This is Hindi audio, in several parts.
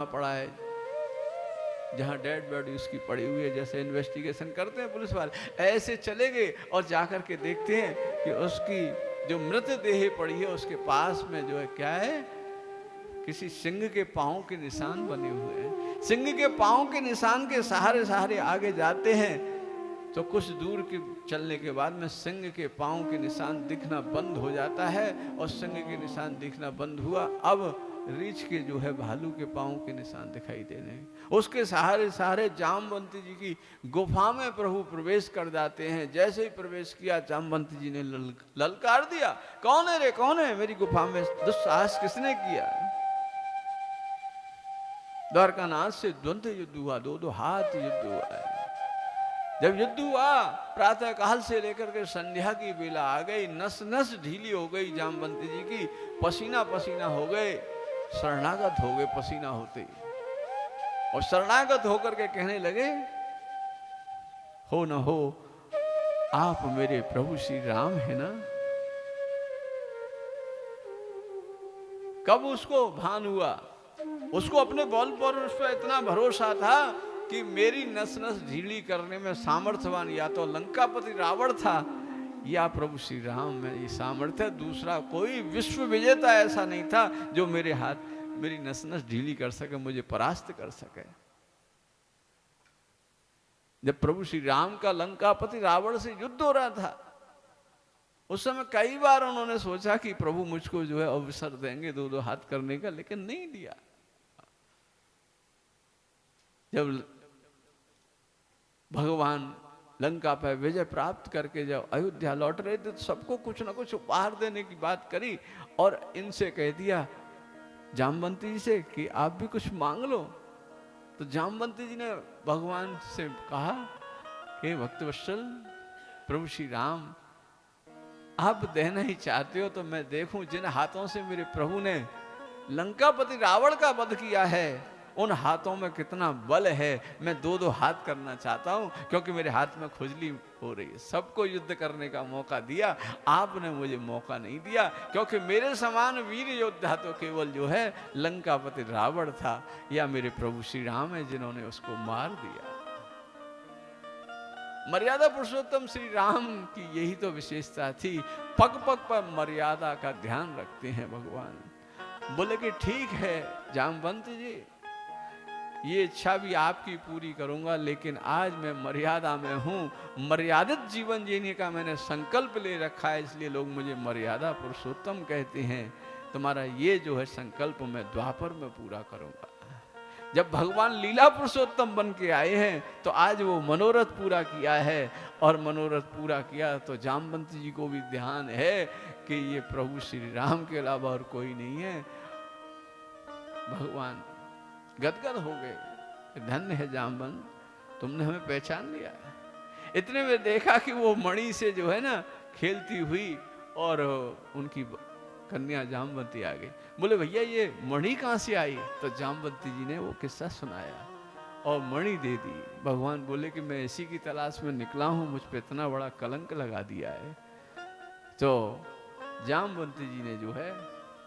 पड़ा है, जहाँ डेड बॉडी उसकी पड़ी हुई है, जैसे इन्वेस्टिगेशन करते हैं पुलिस वाले, ऐसे चले गए और जाकर के देखते हैं कि उसकी जो मृतदेह पड़ी है उसके पास में जो है क्या है, किसी सिंह के पांव के निशान बने हुए हैं। सिंह के पांव के निशान के सहारे सहारे आगे जाते हैं तो कुछ दूर के चलने के बाद में सिंह के पांव के निशान दिखना बंद हो जाता है, और सिंह के निशान दिखना बंद हुआ, अब रीछ के जो है भालू के पांव के निशान दिखाई देने। उसके सहारे सहारे जामवंती जी की गुफा में प्रभु प्रवेश कर जाते हैं। जैसे ही प्रवेश किया जामवंती जी ने ललकार दिया, कौन है रे, कौन है, मेरी गुफा में दुस्साहस किसने किया। द्वारकानाथ से द्वंद्व युद्ध हुआ, दो हाथ युद्ध हुआ है। जब युद्ध हुआ, प्रातः काल से लेकर के संध्या की बेला आ गई, नस नस ढीली हो गई जामवंती जी की, पसीना पसीना हो गए, शरणागत हो गए पसीना होते ही, और शरणागत होकर के कहने लगे, हो न हो आप मेरे प्रभु श्री राम है ना। कब उसको भान हुआ, उसको अपने बल पर उस पर इतना भरोसा था कि मेरी नस नस ढीली करने में सामर्थ्यवान या तो लंकापति रावण था या प्रभु श्री राम में ये सामर्थ्य, दूसरा कोई विश्व विजेता ऐसा नहीं था जो मेरे हाथ मेरी नस नस ढीली कर सके, मुझे परास्त कर सके। जब प्रभु श्री राम का लंकापति रावण से युद्ध हो रहा था, उस समय कई बार उन्होंने सोचा कि प्रभु मुझको जो है अवसर देंगे दो दो हाथ करने का, लेकिन नहीं दिया। जब भगवान लंका पर विजय प्राप्त करके जब अयोध्या लौट रहे थे तो सबको कुछ ना कुछ उपहार देने की बात करी, और इनसे कह दिया जामवंती जी से कि आप भी कुछ मांग लो। तो जामवंती जी ने भगवान से कहा कि भक्तवत्सल प्रभु श्री राम, आप देना ही चाहते हो तो मैं देखूं जिन हाथों से मेरे प्रभु ने लंकापति रावण का वध किया है उन हाथों में कितना बल है। मैं दो दो हाथ करना चाहता हूं क्योंकि मेरे हाथ में खुजली हो रही है। सबको युद्ध करने का मौका दिया, आपने मुझे मौका नहीं दिया, क्योंकि मेरे समान वीर योद्धा तो केवल जो है लंकापति रावण था या मेरे प्रभु श्री राम है जिन्होंने उसको मार दिया। मर्यादा पुरुषोत्तम श्री राम की यही तो विशेषता थी, पग पग पर मर्यादा का ध्यान रखते हैं भगवान। बोले कि ठीक है जामवंत जी, ये इच्छा भी आपकी पूरी करूंगा, लेकिन आज मैं मर्यादा में हूं, मर्यादित जीवन जीने का मैंने संकल्प ले रखा है, इसलिए लोग मुझे मर्यादा पुरुषोत्तम कहते हैं। तुम्हारा ये जो है संकल्प मैं द्वापर में पूरा करूंगा। जब भगवान लीला पुरुषोत्तम बन के आए हैं तो आज वो मनोरथ पूरा किया है, और मनोरथ पूरा किया तो जामवंती जी को भी ध्यान है कि ये प्रभु श्री राम के अलावा और कोई नहीं है। भगवान गदगद हो गए, धन्य है जामवंत, तुमने हमें पहचान लिया। इतने में देखा कि वो मणि से जो है ना खेलती हुई और उनकी कन्या जामवंती आ गई। बोले भैया ये मणि कहाँ से आई? तो जामवंती जी ने वो किस्सा सुनाया और मणि दे दी। भगवान बोले कि मैं इसी की तलाश में निकला हूँ, मुझ पे इतना बड़ा कलंक लगा दिया है। तो जामवंती जी ने जो है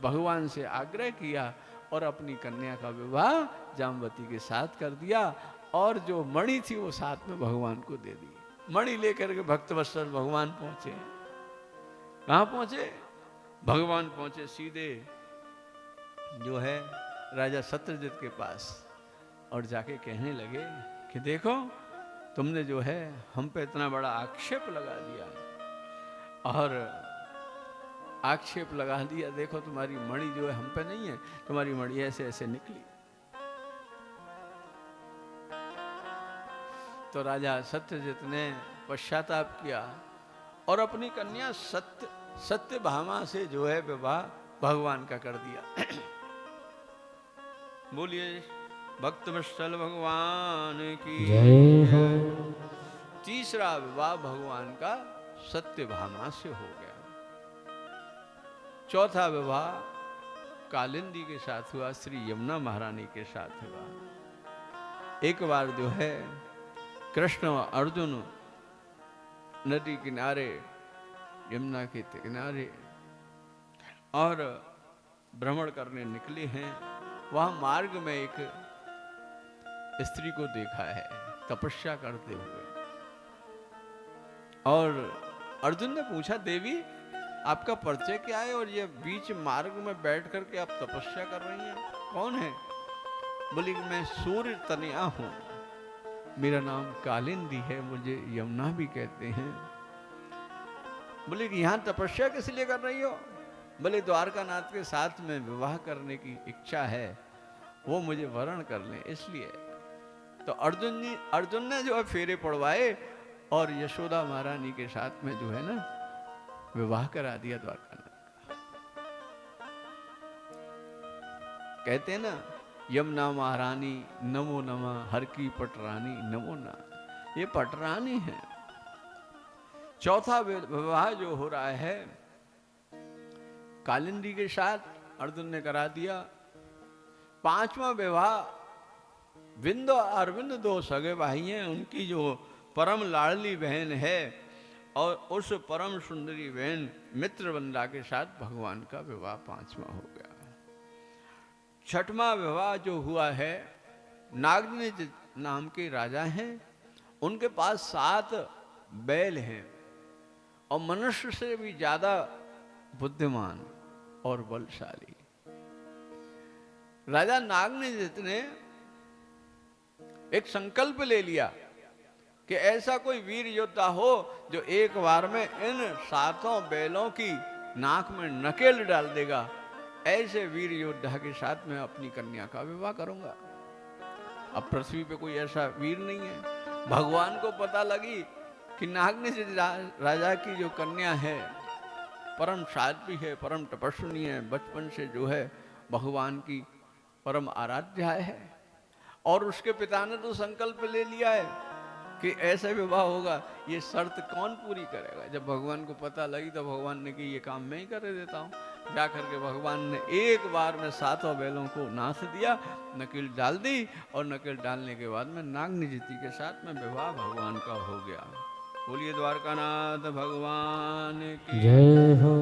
भगवान से आग्रह किया और अपनी कन्या का विवाह जामवती के साथ कर दिया, और जो मणि थी वो साथ में भगवान को दे दी। मणि लेकर के भक्तवत्सल भगवान पहुंचे। कहाँ पहुंचे? भगवान पहुंचे सीधे जो है राजा सत्यजित के पास, और जाके कहने लगे कि देखो तुमने जो है हम पे इतना बड़ा आक्षेप लगा दिया, और आक्षेप लगा दिया, देखो तुम्हारी मणि जो है हम पे नहीं है, तुम्हारी मणि ऐसे ऐसे निकली। तो राजा सत्यजित ने पश्चाताप किया और अपनी कन्या सत्यभामा से जो है विवाह भगवान का कर दिया। बोलिए भक्तवत्सल भगवान की जय हो। तीसरा विवाह भगवान का सत्यभामा से हो गया। चौथा विवाह कालिंदी के साथ हुआ, श्री यमुना महारानी के साथ हुआ। एक बार जो है कृष्ण और अर्जुन नदी किनारे, यमुना के किनारे और भ्रमण करने निकले हैं, वहां मार्ग में एक स्त्री को देखा है तपस्या करते हुए। और अर्जुन ने पूछा, देवी आपका परिचय क्या है और ये बीच मार्ग में बैठ करके आप तपस्या कर रही हैं, कौन है? बोली मैं सूर्य तनया हूं, मेरा नाम कालिंदी है, मुझे यमुना भी कहते हैं। बोले कि यहां तपस्या किस लिए कर रही हो? बोले द्वारकानाथ के साथ में विवाह करने की इच्छा है, वो मुझे वरण कर लें इसलिए। तो अर्जुन ने जो है फेरे पड़वाए और यशोदा महारानी के साथ में जो है ना विवाह करा दिया द्वारकानाथ का। कहते हैं ना, यमुना महारानी नमो नमः, हर की पटरानी नमो नमः, ये पटरानी है। चौथा विवाह जो हो रहा है कालिंदी के साथ अर्जुन ने करा दिया। पांचवा विवाह विंद और अरविंद दो सगे भाई हैं, उनकी जो परम लाडली बहन है और उस परम सुंदरी बहन मित्रवंदा के साथ भगवान का विवाह पांचवा हो गया। छठवां विवाह जो हुआ है, नागनिज नाम के राजा हैं, उनके पास 7 बैल हैं और मनुष्य से भी ज्यादा बुद्धिमान और बलशाली। राजा नागनिज ने एक संकल्प ले लिया कि ऐसा कोई वीर योद्धा हो जो एक बार में इन 7 बैलों की नाक में नकेल डाल देगा, ऐसे वीर योद्धा के साथ मैं अपनी कन्या का विवाह करूंगा। अब पृथ्वी पे कोई ऐसा वीर नहीं है। भगवान को पता लगी कि नागनिज राजा की जो कन्या है परम साध्वी है, परम तपस्विनी है, बचपन से जो है भगवान की परम आराध्या है, और उसके पिता ने तो संकल्प ले लिया है कि ऐसा विवाह होगा। ये शर्त कौन पूरी करेगा? जब भगवान को पता लगी तो भगवान ने कि ये काम मैं ही कर देता हूँ। जाकर के भगवान ने एक बार में 7 बैलों को नाथ दिया, नकेल डाल दी, और नकेल डालने के बाद में नागनिजति के साथ में विवाह भगवान का हो गया। बोलिए द्वारकानाथ भगवान की जय हो।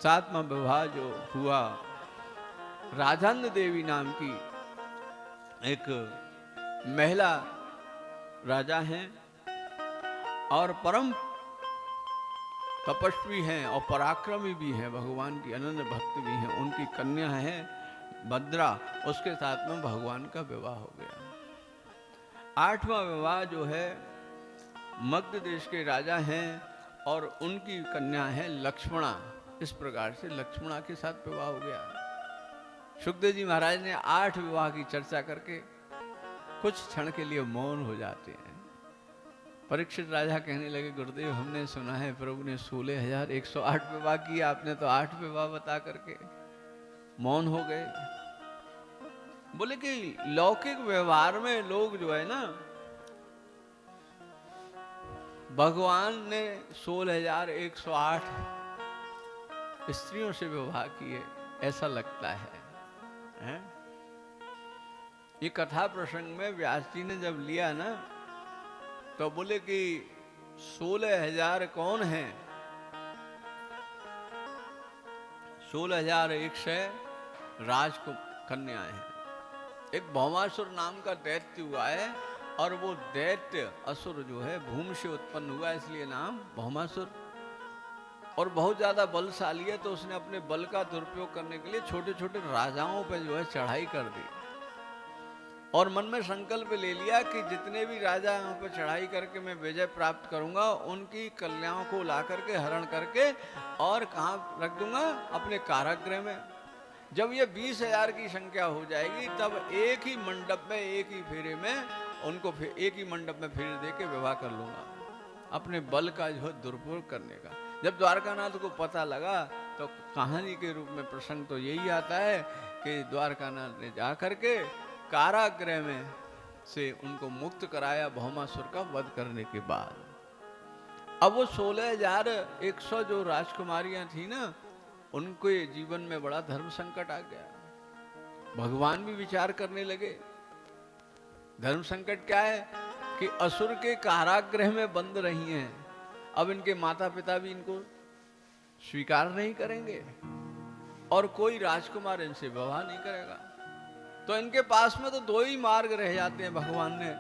7वां विवाह जो हुआ, राजन्द देवी नाम की एक महिला राजा हैं और परम तपस्वी हैं और पराक्रमी भी हैं, भगवान की अनन्य भक्त भी हैं। उनकी कन्या है भद्रा, उसके साथ में भगवान का विवाह हो गया। 8वां विवाह जो है मगध देश के राजा हैं और उनकी कन्या है लक्ष्मणा। इस प्रकार से लक्ष्मणा के साथ विवाह हो गया। सुखदेव जी महाराज ने 8 विवाह की चर्चा करके कुछ क्षण के लिए मौन हो जाते हैं। परीक्षित राजा कहने लगे, गुरुदेव हमने सुना है प्रभु ने 16,108 विवाह किए, आपने तो 8 विवाह बता करके मौन हो गए। बोले कि लौकिक व्यवहार में लोग जो है ना, भगवान ने 16,108 स्त्रियों से विवाह किए ऐसा लगता है? ये कथा प्रसंग में व्यास जी ने जब लिया ना, तो बोले कि 16,000 कौन है? 16,100 राजकन्याएं हैं। एक भौमासुर नाम का दैत्य हुआ है, और वो दैत्य असुर जो है भूमि से उत्पन्न हुआ, इसलिए नाम भौमासुर। और बहुत ज्यादा बलशाली है, तो उसने अपने बल का दुरुपयोग करने के लिए छोटे छोटे राजाओं पे जो है चढ़ाई कर दी, और मन में संकल्प ले लिया कि जितने भी राजा यहाँ पर चढ़ाई करके मैं विजय प्राप्त करूंगा, उनकी कन्याओं को ला करके हरण करके और कहाँ रख दूंगा? अपने कारागृह में। जब ये 20,000 की संख्या हो जाएगी, तब एक ही मंडप में, एक ही फेरे में उनको एक ही मंडप में फेरे दे के विवाह कर लूंगा, अपने बल का जो दुरुपयोग करने का। जब द्वारकानाथ को पता लगा, तो कहानी के रूप में प्रसंग तो यही आता है कि द्वारकानाथ ने जा करके कारागृह में से उनको मुक्त कराया भौमासुर का वध करने के बाद। अब वो 16,100 जो राजकुमारियां थी ना, उनके जीवन में बड़ा धर्म संकट आ गया। भगवान भी विचार करने लगे, धर्म संकट क्या है कि असुर के कारागृह में बंद रही हैं, अब इनके माता पिता भी इनको स्वीकार नहीं करेंगे। और कोई राजकुमार इनसे विवाह नहीं करेगा। तो इनके पास में तो दो ही मार्ग रह जाते हैं। भगवान ने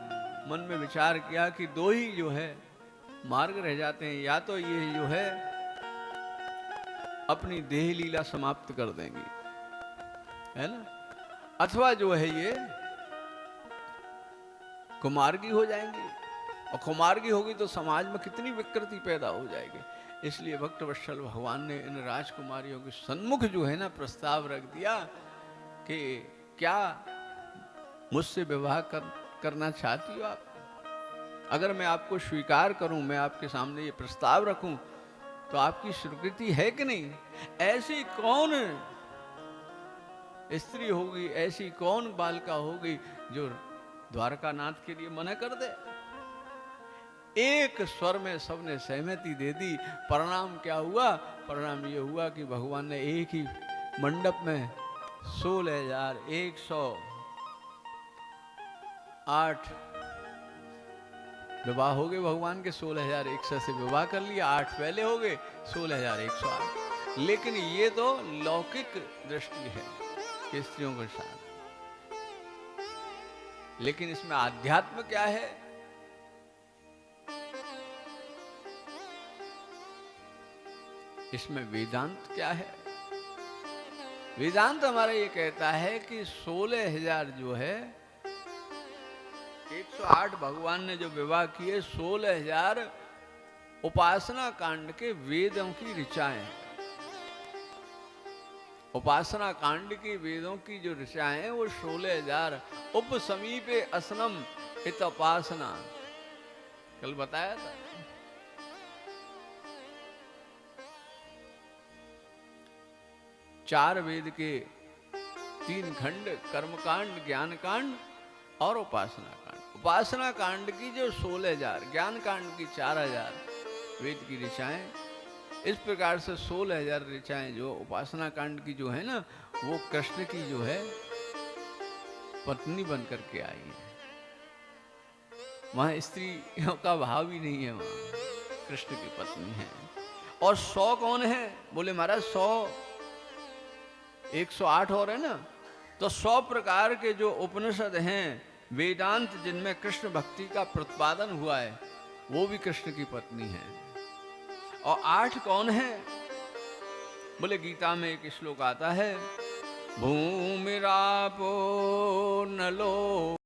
मन में विचार किया कि दो ही जो है मार्ग रह जाते हैं, या तो ये जो है अपनी देह लीला समाप्त कर देंगी, है ना, अथवा जो है ये कुमार्गी हो जाएंगी। और कुमार्गी होगी तो समाज में कितनी विकृति पैदा हो जाएगी। इसलिए भक्त वत्सल भगवान ने इन राजकुमारियों के सन्मुख जो है ना प्रस्ताव रख दिया कि क्या मुझसे विवाह करना चाहती हो आप? अगर मैं आपको स्वीकार करूं, मैं आपके सामने ये प्रस्ताव रखूं, तो आपकी स्वीकृति है कि नहीं? ऐसी कौन स्त्री होगी, ऐसी कौन बालिका होगी जो द्वारकानाथ के लिए मना कर दे? एक स्वर में सबने सहमति दे दी। परिणाम क्या हुआ? परिणाम ये हुआ कि भगवान ने एक ही मंडप में 16,108 विवाह हो गए। भगवान के 16,100 से विवाह कर लिया, 8 पहले हो गए, 16,108। लेकिन ये तो लौकिक दृष्टि है कि स्त्रियों के साथ, लेकिन इसमें आध्यात्म क्या है? इसमें वेदांत क्या है? वेदांत हमारा ये कहता है कि 16,000 जो है 108 भगवान ने जो विवाह किए, 16,000 उपासना कांड के वेदों की ऋचाएं। उपासना कांड की वेदों की जो ऋचाएं हैं वो 16,000। उप समीपे असनम इत उपासना, कल बताया था। चार वेद के 3 खंड, कर्मकांड, ज्ञान कांड और उपासना कांड। उपासना कांड की जो 16,000, ज्ञान कांड की 4,000 वेद की ऋचाएं, इस प्रकार से 16,000 ऋचाएं जो उपासना कांड की जो है ना, वो कृष्ण की जो है पत्नी बन करके आई है। वहां स्त्रियों का भाव ही नहीं है, वहां कृष्ण की पत्नी है। और 100 कौन है? बोले महाराज 100 108 और है ना, तो 100 प्रकार के जो उपनिषद हैं, वेदांत, जिनमें कृष्ण भक्ति का प्रतिपादन हुआ है, वो भी कृष्ण की पत्नी है। और 8 कौन है? बोले गीता में एक श्लोक आता है, भूमिरापो नलो